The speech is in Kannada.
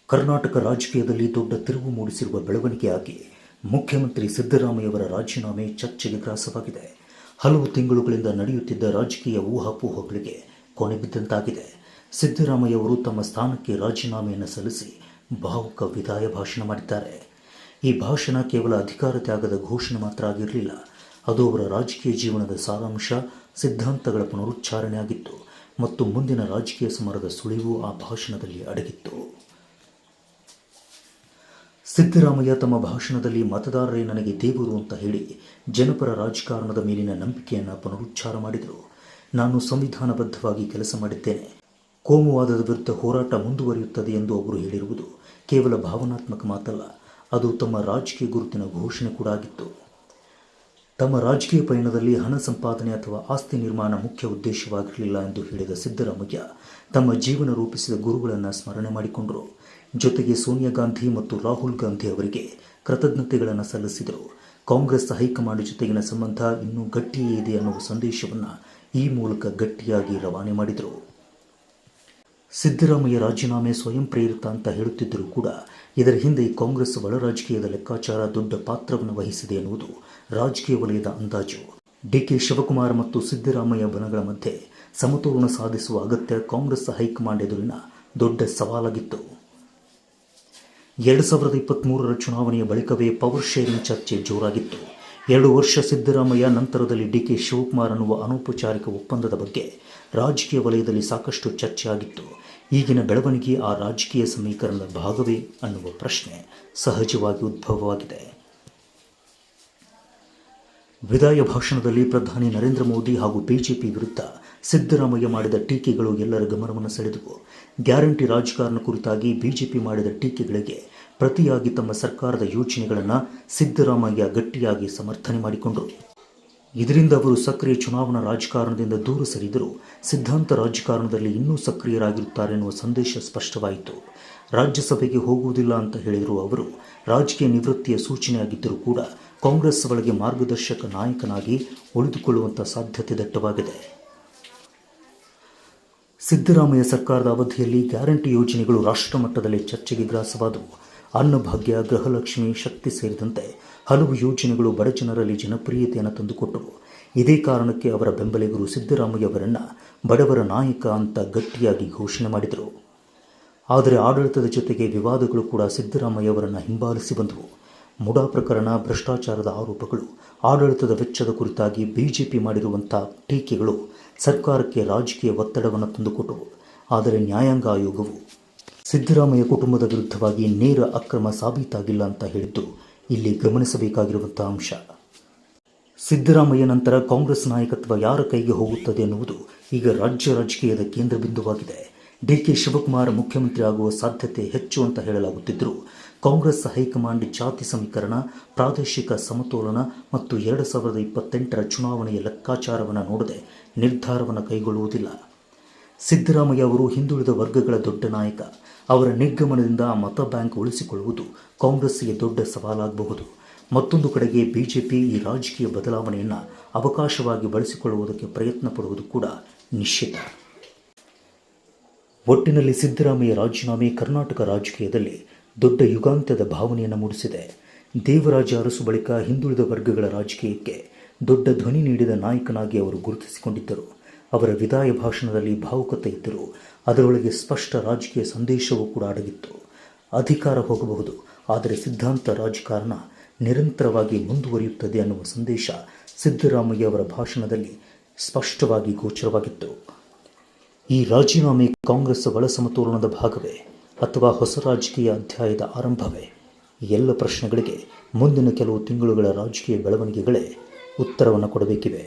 ಕರ್ನಾಟಕ ರಾಜಕೀಯದಲ್ಲಿ ದೊಡ್ಡ ತಿರುವು ಮೂಡಿಸಿರುವ ಬೆಳವಣಿಗೆಯಾಗಿ ಮುಖ್ಯಮಂತ್ರಿ ಸಿದ್ದರಾಮಯ್ಯವರ ರಾಜೀನಾಮೆ ಚರ್ಚೆಗೆ ಗ್ರಾಸವಾಗಿದೆ. ಹಲವು ತಿಂಗಳುಗಳಿಂದ ನಡೆಯುತ್ತಿದ್ದ ರಾಜಕೀಯ ಊಹಾಪೋಹಗಳಿಗೆ ಕೊನೆ ಬಿದ್ದಂತಾಗಿದೆ. ಸಿದ್ದರಾಮಯ್ಯವರು ತಮ್ಮ ಸ್ಥಾನಕ್ಕೆ ರಾಜೀನಾಮೆಯನ್ನು ಸಲ್ಲಿಸಿ ಭಾವುಕ ವಿದಾಯ ಭಾಷಣ ಮಾಡಿದ್ದಾರೆ. ಈ ಭಾಷಣ ಕೇವಲ ಅಧಿಕಾರ ತ್ಯಾಗದ ಘೋಷಣೆ ಮಾತ್ರ ಆಗಿರಲಿಲ್ಲ. ಅದು ಅವರ ರಾಜಕೀಯ ಜೀವನದ ಸಾರಾಂಶ, ಸಿದ್ಧಾಂತಗಳ ಪುನರುಚ್ಚಾರಣೆಯಾಗಿತ್ತು ಮತ್ತು ಮುಂದಿನ ರಾಜಕೀಯ ಸಮರದ ಸುಳಿವು ಆ ಭಾಷಣದಲ್ಲಿ ಅಡಗಿತ್ತು. ಸಿದ್ದರಾಮಯ್ಯ ತಮ್ಮ ಭಾಷಣದಲ್ಲಿ ಮತದಾರರೇ ನನಗೆ ದೇವರು ಅಂತ ಹೇಳಿ ಜನಪರ ರಾಜಕಾರಣದ ಮೇಲಿನ ನಂಬಿಕೆಯನ್ನು ಪುನರುಚ್ಚಾರ ಮಾಡಿದರು. ನಾನು ಸಂವಿಧಾನಬದ್ಧವಾಗಿ ಕೆಲಸ ಮಾಡಿದ್ದೇನೆ, ಕೋಮುವಾದದ ವಿರುದ್ಧ ಹೋರಾಟ ಮುಂದುವರಿಯುತ್ತದೆ ಎಂದು ಅವರು ಹೇಳಿರುವುದು ಕೇವಲ ಭಾವನಾತ್ಮಕ ಮಾತಲ್ಲ, ಅದು ತಮ್ಮ ರಾಜಕೀಯ ಗುರುತಿನ ಘೋಷಣೆ ಕೂಡ ಆಗಿತ್ತು. ತಮ್ಮ ರಾಜಕೀಯ ಪಯಣದಲ್ಲಿ ಹಣ ಸಂಪಾದನೆ ಅಥವಾ ಆಸ್ತಿ ನಿರ್ಮಾಣ ಮುಖ್ಯ ಉದ್ದೇಶವಾಗಿರಲಿಲ್ಲ ಎಂದು ಹೇಳಿದ ಸಿದ್ದರಾಮಯ್ಯ ತಮ್ಮ ಜೀವನ ರೂಪಿಸಿದ ಗುರುಗಳನ್ನು ಸ್ಮರಣೆ ಮಾಡಿಕೊಂಡರು. ಜೊತೆಗೆ ಸೋನಿಯಾ ಗಾಂಧಿ ಮತ್ತು ರಾಹುಲ್ ಗಾಂಧಿ ಅವರಿಗೆ ಕೃತಜ್ಞತೆಗಳನ್ನು ಸಲ್ಲಿಸಿದರು. ಕಾಂಗ್ರೆಸ್ ಹೈಕಮಾಂಡ್ ಜೊತೆಗಿನ ಸಂಬಂಧ ಇನ್ನೂ ಗಟ್ಟಿಯೇ ಇದೆ ಅನ್ನುವ ಸಂದೇಶವನ್ನು ಈ ಮೂಲಕ ಗಟ್ಟಿಯಾಗಿ ರವಾನೆ ಮಾಡಿದರು. ಸಿದ್ದರಾಮಯ್ಯ ರಾಜೀನಾಮೆ ಸ್ವಯಂ ಪ್ರೇರಿತ ಅಂತ ಹೇಳುತ್ತಿದ್ದರೂ ಕೂಡ ಇದರ ಹಿಂದೆ ಕಾಂಗ್ರೆಸ್ ಒಳ ರಾಜಕೀಯದ ಲೆಕ್ಕಾಚಾರ ದೊಡ್ಡ ಪಾತ್ರವನ್ನು ವಹಿಸಿದೆ ಎನ್ನುವುದು ರಾಜಕೀಯ ವಲಯದ ಅಂದಾಜು. ಡಿಕೆ ಶಿವಕುಮಾರ್ ಮತ್ತು ಸಿದ್ದರಾಮಯ್ಯ ಬಣಗಳ ಮಧ್ಯೆ ಸಮತೋಲನ ಸಾಧಿಸುವ ಅಗತ್ಯ ಕಾಂಗ್ರೆಸ್ ಹೈಕಮಾಂಡ್ ಎದುರಿನ ದೊಡ್ಡ ಸವಾಲಾಗಿತ್ತು. 2023ರ ಚುನಾವಣೆಯ ಬಳಿಕವೇ ಪವರ್ ಶೇರಿಂಗ್ ಚರ್ಚೆ ಜೋರಾಗಿತ್ತು. 2 ವರ್ಷ ಸಿದ್ದರಾಮಯ್ಯ ನಂತರದಲ್ಲಿ ಡಿಕೆ ಶಿವಕುಮಾರ್ ಅನ್ನುವ ಅನೌಪಚಾರಿಕ ಒಪ್ಪಂದದ ಬಗ್ಗೆ ರಾಜಕೀಯ ವಲಯದಲ್ಲಿ ಸಾಕಷ್ಟು ಚರ್ಚೆ ಆಗಿತ್ತು. ಈಗಿನ ಬೆಳವಣಿಗೆ ಆ ರಾಜಕೀಯ ಸಮೀಕರಣದ ಭಾಗವೇ ಅನ್ನುವ ಪ್ರಶ್ನೆ ಸಹಜವಾಗಿ ಉದ್ಭವವಾಗಿದೆ. ವಿದಾಯ ಭಾಷಣದಲ್ಲಿ ಪ್ರಧಾನಿ ನರೇಂದ್ರ ಮೋದಿ ಹಾಗೂ ಬಿಜೆಪಿ ವಿರುದ್ಧ ಸಿದ್ದರಾಮಯ್ಯ ಮಾಡಿದ ಟೀಕೆಗಳು ಎಲ್ಲರ ಗಮನವನ್ನು ಸೆಳೆದವು. ಗ್ಯಾರಂಟಿ ರಾಜಕಾರಣ ಕುರಿತಾಗಿ ಬಿಜೆಪಿ ಮಾಡಿದ ಟೀಕೆಗಳಿಗೆ ಪ್ರತಿಯಾಗಿ ತಮ್ಮ ಸರ್ಕಾರದ ಯೋಜನೆಗಳನ್ನು ಸಿದ್ದರಾಮಯ್ಯ ಗಟ್ಟಿಯಾಗಿ ಸಮರ್ಥನೆ ಮಾಡಿಕೊಂಡರು. ಇದರಿಂದ ಅವರು ಸಕ್ರಿಯ ಚುನಾವಣಾ ರಾಜಕಾರಣದಿಂದ ದೂರ ಸರಿದರೂ ಸಿದ್ಧಾಂತ ರಾಜಕಾರಣದಲ್ಲಿ ಇನ್ನೂ ಸಕ್ರಿಯರಾಗಿರುತ್ತಾರೆ ಎನ್ನುವ ಸಂದೇಶ ಸ್ಪಷ್ಟವಾಯಿತು. ರಾಜ್ಯಸಭೆಗೆ ಹೋಗುವುದಿಲ್ಲ ಅಂತ ಹೇಳಿದರು ಅವರು. ರಾಜಕೀಯ ನಿವೃತ್ತಿಯ ಸೂಚನೆಯಾಗಿದ್ದರೂ ಕೂಡ ಕಾಂಗ್ರೆಸ್ ಒಳಗೆ ಮಾರ್ಗದರ್ಶಕ ನಾಯಕನಾಗಿ ಉಳಿದುಕೊಳ್ಳುವಂಥ ಸಾಧ್ಯತೆ ದಟ್ಟವಾಗಿದೆ. ಸಿದ್ದರಾಮಯ್ಯ ಸರ್ಕಾರದ ಅವಧಿಯಲ್ಲಿ ಗ್ಯಾರಂಟಿ ಯೋಜನೆಗಳು ರಾಷ್ಟ್ರ ಮಟ್ಟದಲ್ಲಿ ಚರ್ಚೆಗೆ ಗ್ರಾಸವಾದವು. ಅನ್ನಭಾಗ್ಯ, ಗೃಹಲಕ್ಷ್ಮಿ, ಶಕ್ತಿ ಸೇರಿದಂತೆ ಹಲವು ಯೋಜನೆಗಳು ಬಡಜನರಲ್ಲಿ ಜನಪ್ರಿಯತೆಯನ್ನು ತಂದುಕೊಟ್ಟವು. ಇದೇ ಕಾರಣಕ್ಕೆ ಅವರ ಬೆಂಬಲಿಗರು ಸಿದ್ದರಾಮಯ್ಯ ಅವರನ್ನು ಬಡವರ ನಾಯಕ ಅಂತ ಗಟ್ಟಿಯಾಗಿ ಘೋಷಣೆ ಮಾಡಿದರು. ಆದರೆ ಆಡಳಿತದ ಜೊತೆಗೆ ವಿವಾದಗಳು ಕೂಡ ಸಿದ್ದರಾಮಯ್ಯ ಅವರನ್ನು ಹಿಂಬಾಲಿಸಿ ಬಂದವು. ಮುಡಾ ಪ್ರಕರಣ, ಭ್ರಷ್ಟಾಚಾರದ ಆರೋಪಗಳು, ಆಡಳಿತದ ವೆಚ್ಚದ ಕುರಿತಾಗಿ ಬಿಜೆಪಿ ಮಾಡಿರುವಂಥ ಟೀಕೆಗಳು ಸರ್ಕಾರಕ್ಕೆ ರಾಜಕೀಯ ಒತ್ತಡವನ್ನು ತಂದುಕೊಟ್ಟವು. ಆದರೆ ನ್ಯಾಯಾಂಗ ಆಯೋಗವು ಸಿದ್ದರಾಮಯ್ಯ ಕುಟುಂಬದ ವಿರುದ್ಧವಾಗಿ ನೇರ ಅಕ್ರಮ ಸಾಬೀತಾಗಿಲ್ಲ ಅಂತ ಹೇಳಿದ್ದು ಇಲ್ಲಿ ಗಮನಿಸಬೇಕಾಗಿರುವಂಥ ಅಂಶ. ಸಿದ್ದರಾಮಯ್ಯ ನಂತರ ಕಾಂಗ್ರೆಸ್ ನಾಯಕತ್ವ ಯಾರ ಕೈಗೆ ಹೋಗುತ್ತದೆ ಎನ್ನುವುದು ಈಗ ರಾಜ್ಯ ರಾಜಕೀಯದ ಕೇಂದ್ರ ಬಿಂದುವಾಗಿದೆ. ಡಿಕೆ ಶಿವಕುಮಾರ್ ಮುಖ್ಯಮಂತ್ರಿ ಆಗುವ ಸಾಧ್ಯತೆ ಹೆಚ್ಚು ಅಂತ ಹೇಳಲಾಗುತ್ತಿದ್ದರೂ ಕಾಂಗ್ರೆಸ್ ಹೈಕಮಾಂಡ್ ಜಾತಿ ಸಮೀಕರಣ, ಪ್ರಾದೇಶಿಕ ಸಮತೋಲನ ಮತ್ತು 2028ರ ಚುನಾವಣೆಯ ಲೆಕ್ಕಾಚಾರವನ್ನು ನೋಡದೆ ನಿರ್ಧಾರವನ್ನು ಕೈಗೊಳ್ಳುವುದಿಲ್ಲ. ಸಿದ್ದರಾಮಯ್ಯ ಅವರು ಹಿಂದುಳಿದ ವರ್ಗಗಳ ದೊಡ್ಡ ನಾಯಕ. ಅವರ ನಿರ್ಗಮನದಿಂದ ಮತ ಬ್ಯಾಂಕ್ ಉಳಿಸಿಕೊಳ್ಳುವುದು ಕಾಂಗ್ರೆಸ್ಸಿಗೆ ದೊಡ್ಡ ಸವಾಲಾಗಬಹುದು. ಮತ್ತೊಂದು ಕಡೆಗೆ ಬಿಜೆಪಿ ಈ ರಾಜಕೀಯ ಬದಲಾವಣೆಯನ್ನು ಅವಕಾಶವಾಗಿ ಬಳಸಿಕೊಳ್ಳುವುದಕ್ಕೆ ಪ್ರಯತ್ನ ಪಡುವುದು ಕೂಡ ನಿಶ್ಚಿತ. ಒಟ್ಟಿನಲ್ಲಿ ಸಿದ್ದರಾಮಯ್ಯ ರಾಜೀನಾಮೆ ಕರ್ನಾಟಕ ರಾಜಕೀಯದಲ್ಲಿ ದೊಡ್ಡ ಯುಗಾಂತ್ಯದ ಭಾವನೆಯನ್ನು ಮೂಡಿಸಿದೆ. ದೇವರಾಜ ಅರಸು ಬಳಿಕ ಹಿಂದುಳಿದ ವರ್ಗಗಳ ರಾಜಕೀಯಕ್ಕೆ ದೊಡ್ಡ ಧ್ವನಿ ನೀಡಿದ ನಾಯಕನಾಗಿ ಅವರು ಗುರುತಿಸಿಕೊಂಡಿದ್ದರು. ಅವರ ವಿದಾಯ ಭಾಷಣದಲ್ಲಿ ಭಾವುಕತೆ ಇದ್ದರೂ ಅದರೊಳಗೆ ಸ್ಪಷ್ಟ ರಾಜಕೀಯ ಸಂದೇಶವೂ ಕೂಡ ಅಡಗಿತ್ತು. ಅಧಿಕಾರ ಹೋಗಬಹುದು, ಆದರೆ ಸಿದ್ಧಾಂತ ರಾಜಕಾರಣ ನಿರಂತರವಾಗಿ ಮುಂದುವರಿಯುತ್ತದೆ ಅನ್ನುವ ಸಂದೇಶ ಸಿದ್ದರಾಮಯ್ಯ ಅವರ ಭಾಷಣದಲ್ಲಿ ಸ್ಪಷ್ಟವಾಗಿ ಗೋಚರವಾಗಿತ್ತು. ಈ ರಾಜೀನಾಮೆ ಕಾಂಗ್ರೆಸ್ ಒಳ ಸಮತೋಲನದ ಭಾಗವೇ ಅಥವಾ ಹೊಸ ರಾಜಕೀಯ ಅಧ್ಯಾಯದ ಆರಂಭವೇ? ಎಲ್ಲ ಪ್ರಶ್ನೆಗಳಿಗೆ ಮುಂದಿನ ಕೆಲವು ತಿಂಗಳುಗಳ ರಾಜಕೀಯ ಬೆಳವಣಿಗೆಗಳೇ ಉತ್ತರವನ್ನು ಕೊಡಬೇಕಿವೆ.